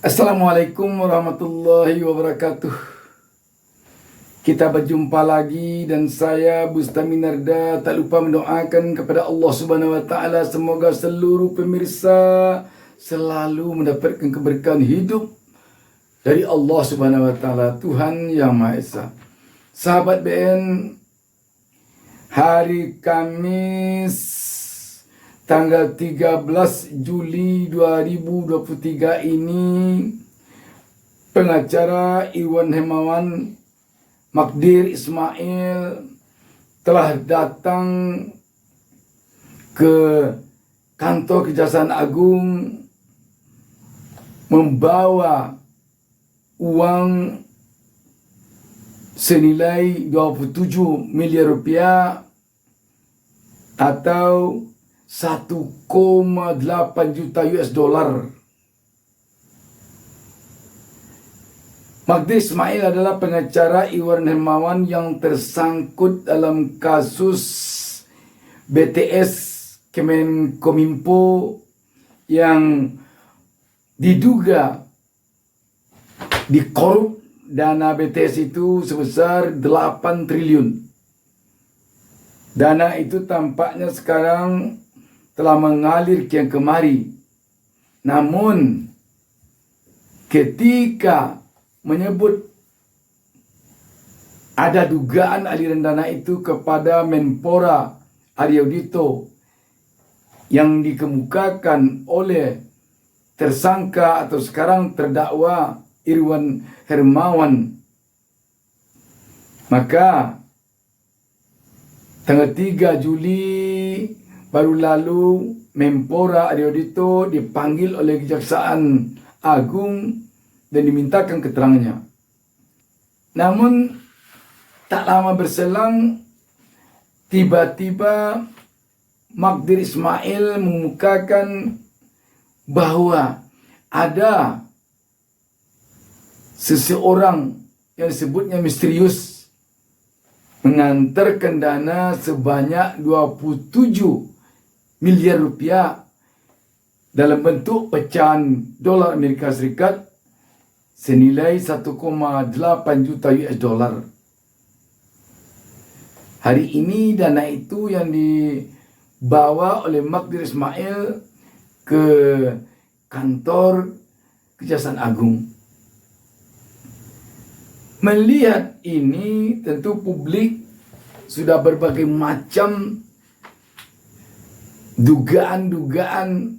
Assalamualaikum warahmatullahi wabarakatuh. Kita berjumpa lagi dan saya Bustami Narda tak lupa mendoakan kepada Allah Subhanahu wa taala semoga seluruh pemirsa selalu mendapatkan keberkahan hidup dari Allah Subhanahu wa taala, Tuhan Yang Maha Esa. Sahabat BN, hari Kamis tanggal 13 Juli 2023 ini, pengacara Iwan Hermawan Magdir Ismail telah datang ke kantor Kejaksaan Agung membawa uang senilai 27 miliar rupiah atau 1,8 juta US dollar. Magdir Ismail adalah pengacara Iwan Hermawan yang tersangkut dalam kasus BTS Kemenkominfo yang diduga dikorup dana BTS itu sebesar 8 triliun. Dana itu tampaknya sekarang telah mengalir kian kemari. Namun ketika menyebut ada dugaan aliran dana itu kepada Menpora Aryo Dito yang dikemukakan oleh tersangka atau sekarang terdakwa Iwan Hermawan, maka tanggal 3 Juli baru lalu Menpora Aryo Dito dipanggil oleh Kejaksaan Agung dan dimintakan keterangannya. Namun tak lama berselang tiba-tiba Magdir Ismail mengemukakan bahwa ada seseorang yang disebutnya misterius mengantarkan dana sebanyak 27 miliar rupiah dalam bentuk pecahan dolar Amerika Serikat senilai 1,8 juta US dollar. Hari ini dana itu yang dibawa oleh Magdir Ismail ke kantor Kejaksaan Agung. Melihat ini tentu publik sudah berbagai macam dugaan-dugaan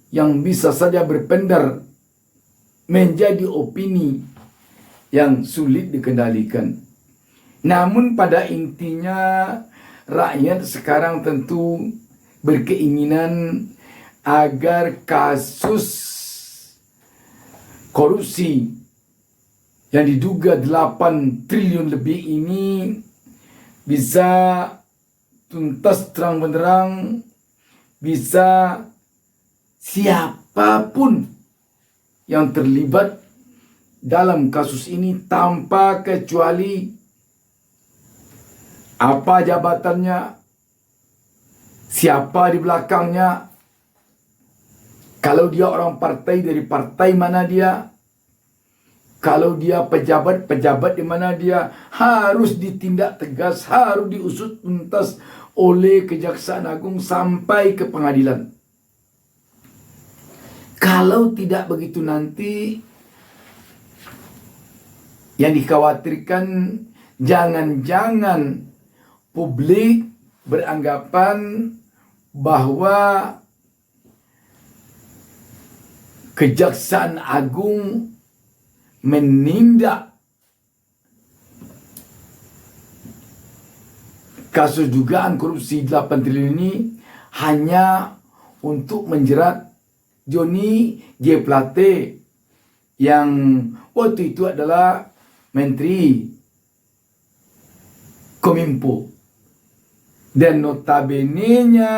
yang bisa saja berpendar menjadi opini yang sulit dikendalikan. Namun pada intinya rakyat sekarang tentu berkeinginan agar kasus korupsi yang diduga 8 triliun lebih ini bisa tuntas terang benderang, bisa siapapun yang terlibat dalam kasus ini tanpa kecuali apa jabatannya, siapa di belakangnya, kalau dia orang partai dari partai mana dia, kalau dia pejabat di mana dia, harus ditindak tegas, harus diusut tuntas oleh Kejaksaan Agung sampai ke pengadilan. Kalau tidak begitu nanti yang dikhawatirkan jangan-jangan publik beranggapan bahwa Kejaksaan Agung menindak kasus dugaan korupsi 8 triliun ini hanya untuk menjerat Johnny G. Plate yang waktu itu adalah Menteri Kominfo. Dan notabene-nya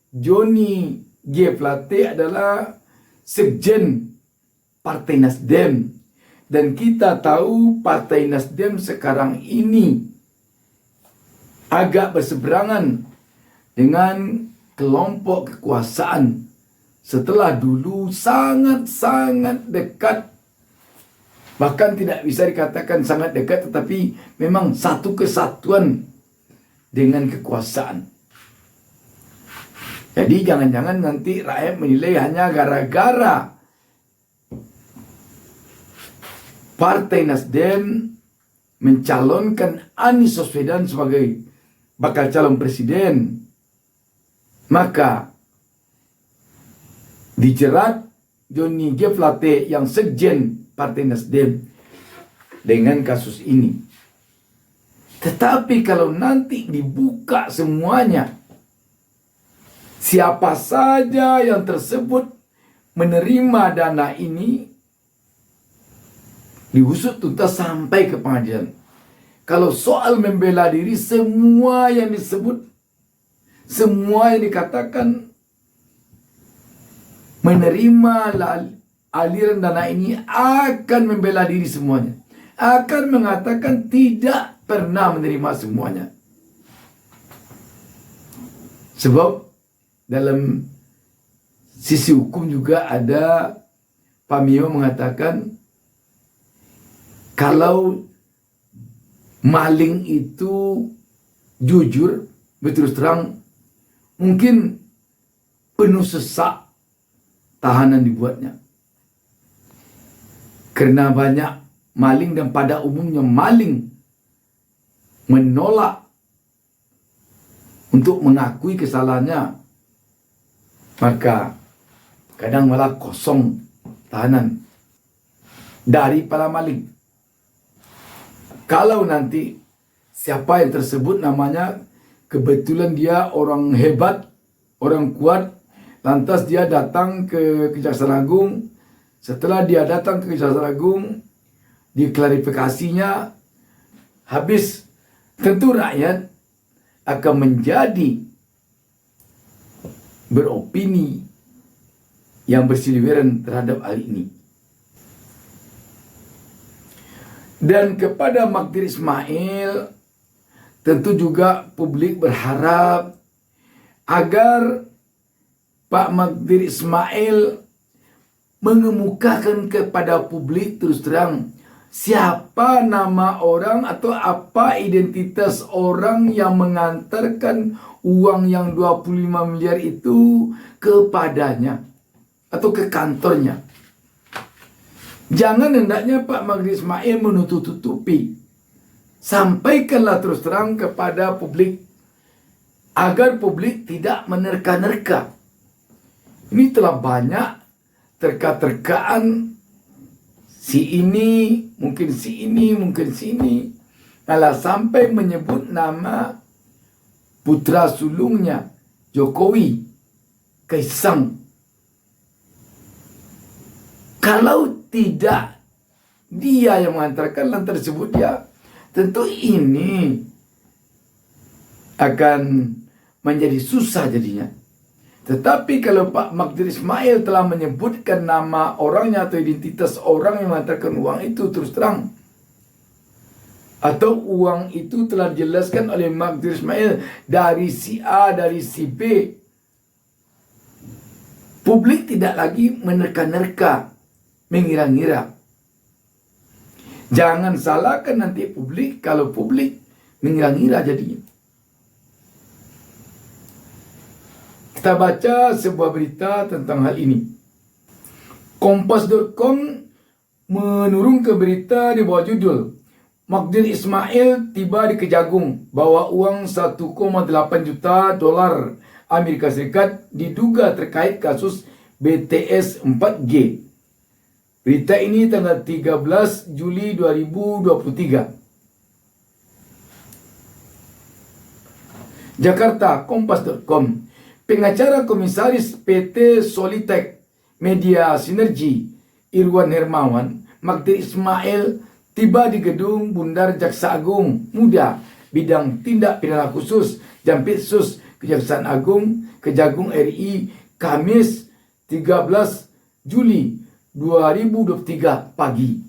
Johnny G. Plate adalah Sekjen Partai Nasdem. Dan kita tahu Partai Nasdem sekarang ini agak berseberangan dengan kelompok kekuasaan setelah dulu sangat-sangat dekat, bahkan tidak bisa dikatakan sangat dekat, tetapi memang satu kesatuan dengan kekuasaan. Jadi jangan-jangan nanti rakyat menilai hanya gara-gara Partai Nasdem mencalonkan Anies Baswedan sebagai bakal calon presiden, maka dijerat Johnny G. Plate yang sekjen Partai Nasdem dengan kasus ini. Tetapi kalau nanti dibuka semuanya, siapa saja yang tersebut menerima dana ini, diusut tuntas sampai ke pengadilan. Kalau soal membela diri, semua yang disebut, semua yang dikatakan menerima aliran dana ini akan membela diri semuanya. Akan mengatakan tidak pernah menerima semuanya. Sebab dalam sisi hukum juga ada Pamio mengatakan kalau maling itu jujur, berterus terang, mungkin penuh sesak tahanan dibuatnya. Karena banyak maling, dan pada umumnya maling menolak untuk mengakui kesalahannya, maka kadang malah kosong tahanan dari para maling. Kalau nanti siapa yang tersebut namanya kebetulan dia orang hebat, orang kuat, lantas dia datang ke Kejaksaan Agung. Setelah dia datang ke Kejaksaan Agung, diklarifikasinya habis, tentu rakyat akan menjadi beropini yang bersiliweran terhadap hal ini. Dan kepada Magdir Ismail, tentu juga publik berharap agar Pak Magdir Ismail mengemukakan kepada publik terus terang siapa nama orang atau apa identitas orang yang mengantarkan uang yang 25 miliar itu kepadanya atau ke kantornya. Jangan hendaknya Pak Magdir Ismail menutup-tutupi. Sampaikanlah terus terang kepada publik agar publik tidak menerka-nerka. Ini telah banyak terka-terkaan, si ini, mungkin si ini, mungkin si ini. Malah sampai menyebut nama putra sulungnya, Jokowi, Kaisang. Kalau tidak dia yang mengantarkan, lantas tersebut dia, tentu ini akan menjadi susah jadinya. Tetapi kalau Pak Magdir Ismail telah menyebutkan nama orangnya atau identitas orang yang mengantarkan uang itu terus terang, atau uang itu telah dijelaskan oleh Magdir Ismail dari si A, dari si B, publik tidak lagi menerka-nerka, mengira-ngira. Jangan salahkan nanti publik kalau publik mengira-ngira jadinya. Kita baca sebuah berita tentang hal ini. Kompas.com menurunkan berita di bawah judul Magdir Ismail tiba di Kejagung bawa uang 1,8 juta dolar Amerika Serikat diduga terkait kasus BTS 4G. Berita ini tanggal 13 Juli 2023. Jakarta, Kompas.com. Pengacara Komisaris PT Solitek Media Sinergi Irwan Hermawan, Magdir Ismail tiba di gedung Bundar Jaksa Agung Muda Bidang Tindak Pidana Khusus Jampitsus Kejaksaan Agung Kejagung RI Kamis 13 Juli 2023 pagi.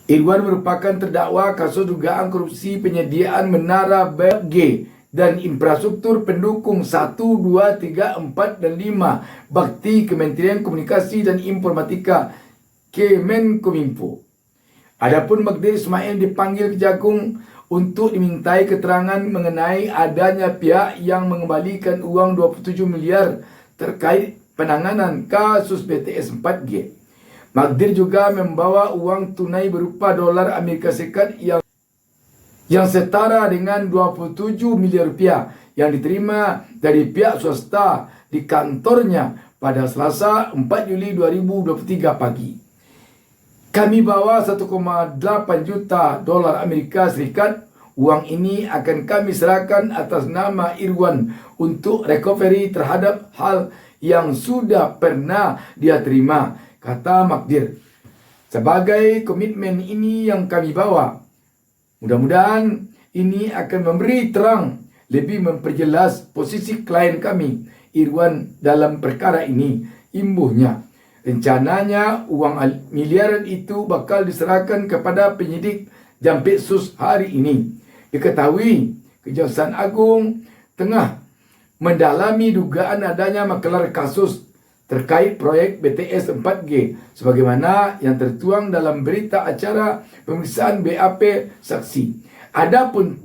Irwan merupakan terdakwa kasus dugaan korupsi penyediaan menara 5G dan infrastruktur pendukung 1, 2, 3, 4, dan 5 bakti Kementerian Komunikasi dan Informatika Kemenkominfo. Adapun Magdir Ismail dipanggil Kejagung untuk dimintai keterangan mengenai adanya pihak yang mengembalikan uang 27 miliar terkait penanganan kasus BTS 4G. Magdir juga membawa uang tunai berupa dolar Amerika Serikat yang setara dengan 27 miliar rupiah yang diterima dari pihak swasta di kantornya pada Selasa 4 Juli 2023 pagi. Kami bawa 1,8 juta dolar Amerika Serikat. Uang ini akan kami serahkan atas nama Irwan untuk recovery terhadap hal yang sudah pernah dia terima, kata Magdir. Sebagai komitmen ini yang kami bawa, mudah-mudahan ini akan memberi terang, lebih memperjelas posisi klien kami, Irwan, dalam perkara ini. Imbuhnya, rencananya uang miliaran itu bakal diserahkan kepada penyidik Jampitsus hari ini. Diketahui Kejaksaan Agung tengah mendalami dugaan adanya maklar kasus terkait proyek BTS 4G sebagaimana yang tertuang dalam berita acara pemeriksaan BAP saksi. Adapun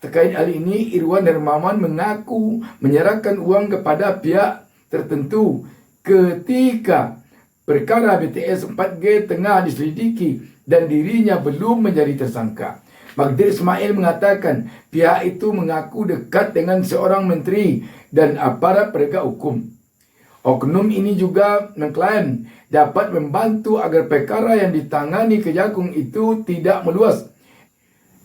terkait hal ini, Irwan Hermawan mengaku menyerahkan uang kepada pihak tertentu ketika perkara BTS 4G tengah diselidiki dan dirinya belum menjadi tersangka. Magdir Ismail mengatakan pihak itu mengaku dekat dengan seorang menteri dan aparat penegak hukum. Oknum ini juga mengklaim dapat membantu agar perkara yang ditangani Kejagung itu tidak meluas.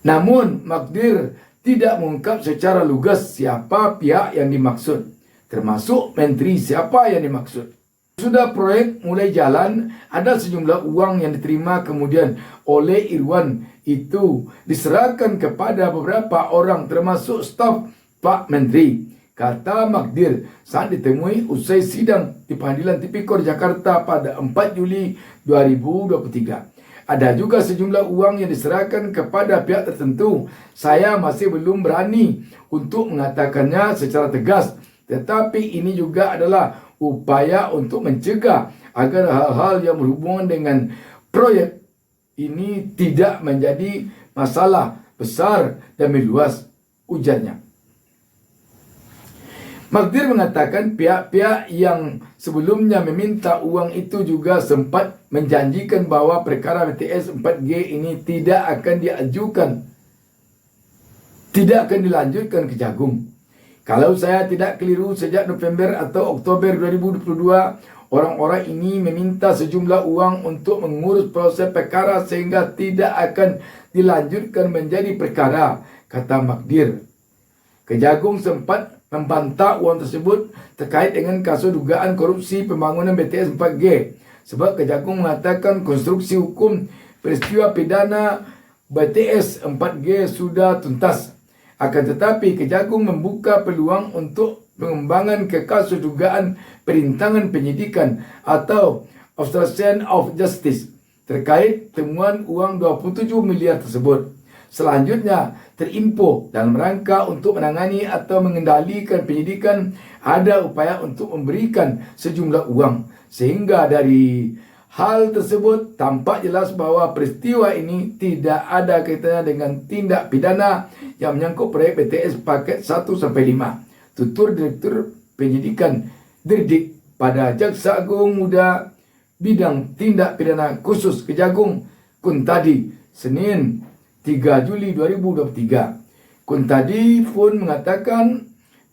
Namun, Magdir tidak mengungkap secara lugas siapa pihak yang dimaksud, termasuk menteri siapa yang dimaksud. Sudah proyek mulai jalan, ada sejumlah uang yang diterima kemudian oleh Irwan itu diserahkan kepada beberapa orang termasuk staf Pak Menteri, kata Magdir saat ditemui usai sidang di Pengadilan Tipikor Jakarta pada 4 Juli 2023. Ada juga sejumlah uang yang diserahkan kepada pihak tertentu. Saya masih belum berani untuk mengatakannya secara tegas, tetapi ini juga adalah upaya untuk mencegah agar hal-hal yang berhubungan dengan proyek ini tidak menjadi masalah besar dan meluas, ujarnya. Magdir mengatakan pihak-pihak yang sebelumnya meminta uang itu juga sempat menjanjikan bahwa perkara BTS 4G ini tidak akan dilanjutkan ke Kejagung. Kalau saya tidak keliru, sejak November atau Oktober 2022, orang-orang ini meminta sejumlah uang untuk mengurus proses perkara sehingga tidak akan dilanjutkan menjadi perkara, kata Magdir. Kejagung sempat membantah uang tersebut terkait dengan kasus dugaan korupsi pembangunan BTS 4G. Sebab Kejagung mengatakan konstruksi hukum peristiwa pidana BTS 4G sudah tuntas. Akan tetapi Kejagung membuka peluang untuk pengembangan ke kasus dugaan perintangan penyidikan atau obstruction of justice terkait temuan uang 27 miliar tersebut. Selanjutnya, terinfo dalam rangka untuk menangani atau mengendalikan penyidikan ada upaya untuk memberikan sejumlah uang. Sehingga dari hal tersebut tampak jelas bahwa peristiwa ini tidak ada kaitannya dengan tindak pidana yang menyangkut proyek BTS paket 1-5. Tutur Direktur Penyidikan Dirdik pada Jaksa Agung Muda Bidang Tindak Pidana Khusus Kejagung Kuntadi, Senin 3 Juli 2023. Kuntadi pun mengatakan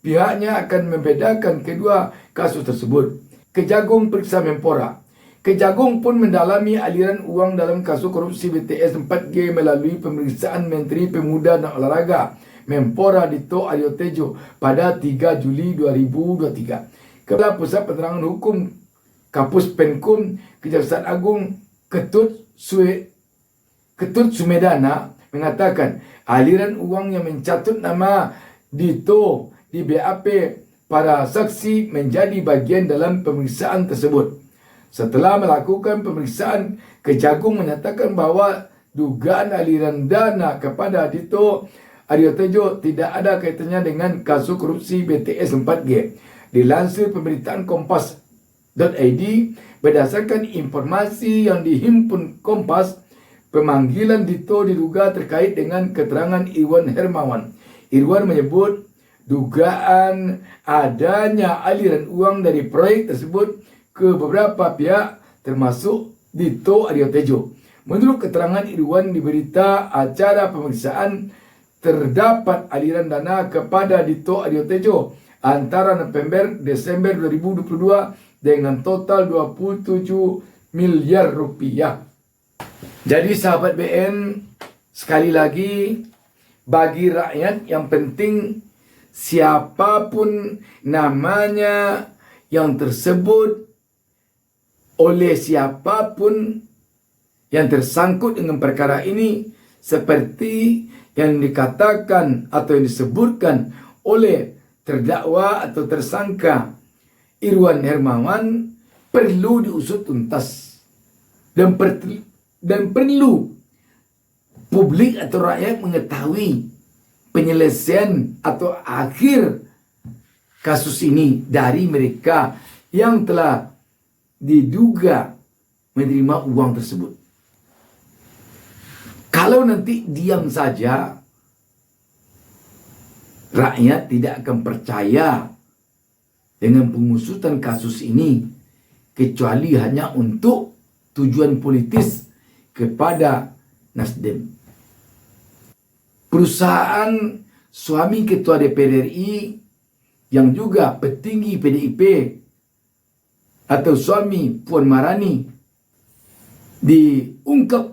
pihaknya akan membedakan kedua kasus tersebut. Kejagung periksa Menpora. Kejagung pun mendalami aliran uang dalam kasus korupsi BTS 4G melalui pemeriksaan Menteri Pemuda dan Olahraga Menpora Dito Aryo Tejo pada 3 Juli 2023. Kepala Pusat Penerangan Hukum Kapus Penkum Kejaksaan Agung Ketut Sumedana mengatakan aliran uang yang mencatut nama Dito di BAP para saksi menjadi bagian dalam pemeriksaan tersebut. Setelah melakukan pemeriksaan, Kejagung menyatakan bahwa dugaan aliran dana kepada Dito Aryo Tejo tidak ada kaitannya dengan kasus korupsi BTS 4G. Dilansir pemberitaan Kompas.id, berdasarkan informasi yang dihimpun Kompas, pemanggilan Dito diduga terkait dengan keterangan Irwan Hermawan. Irwan menyebut dugaan adanya aliran uang dari proyek tersebut ke beberapa pihak termasuk Dito Aryo Tejo. Menurut keterangan Irwan di berita acara pemeriksaan, terdapat aliran dana kepada Dito Aryo Tejo antara November-Desember 2022 dengan total 27 miliar rupiah. Jadi sahabat BN, sekali lagi, bagi rakyat yang penting siapapun namanya yang tersebut oleh siapapun yang tersangkut dengan perkara ini, seperti yang dikatakan atau yang disebutkan oleh terdakwa atau tersangka Irwan Hermawan, perlu diusut tuntas dan perlu publik atau rakyat mengetahui penyelesaian atau akhir kasus ini dari mereka yang telah diduga menerima uang tersebut. Kalau nanti diam saja, rakyat tidak akan percaya dengan pengusutan kasus ini, kecuali hanya untuk tujuan politis kepada Nasdem. Perusahaan suami Ketua DPR RI yang juga petinggi PDIP atau suami Puan Maharani diungkap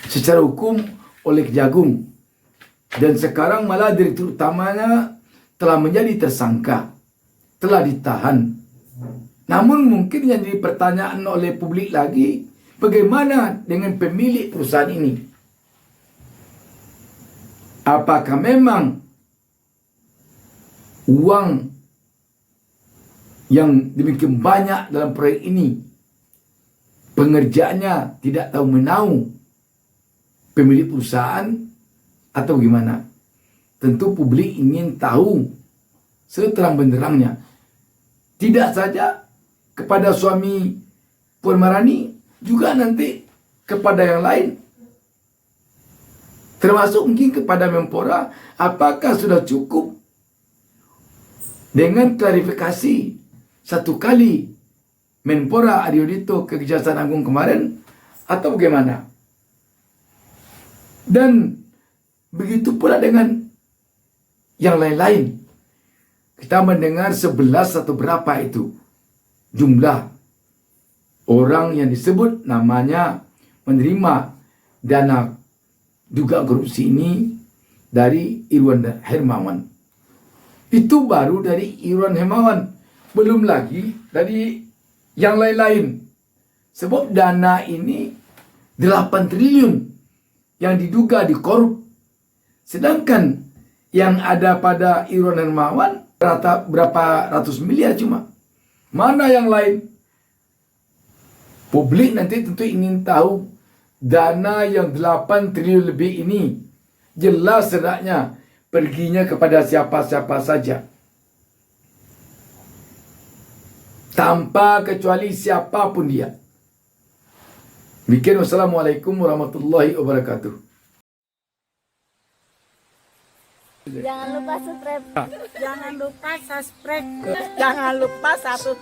secara hukum oleh Kejagung, dan sekarang malah direktur utamanya telah menjadi tersangka, telah ditahan. Namun mungkin yang jadi pertanyaan oleh publik lagi, bagaimana dengan pemilik perusahaan ini? Apakah memang uang yang demikian banyak dalam proyek ini pengerjaannya tidak tahu menahu pemilik perusahaan atau gimana? Tentu publik ingin tahu seterang-benderangnya. Tidak saja kepada suami Puan Maharani, juga nanti kepada yang lain. Termasuk mungkin kepada Menpora, apakah sudah cukup dengan klarifikasi satu kali Menpora Aryo Dito ke Kejaksaan Agung kemarin, atau bagaimana? Dan begitu pula dengan yang lain-lain. Kita mendengar 11 atau berapa itu jumlah orang yang disebut namanya menerima dana duga korupsi ini dari Irwan Hermawan. Itu baru dari Irwan Hermawan, belum lagi dari yang lain-lain. Sebab dana ini 8 triliun yang diduga dikorup. Sedangkan yang ada pada Irwan Hermawan rata berapa ratus miliar cuma. Mana yang lain? Publik nanti tentu ingin tahu dana yang 8 triliun lebih ini jelas sedaknya perginya kepada siapa-siapa saja. Tanpa kecuali siapapun dia. Demikian, wassalamualaikum warahmatullahi wabarakatuh. Jangan lupa subscribe. Jangan lupa subscribe. Jangan lupa satu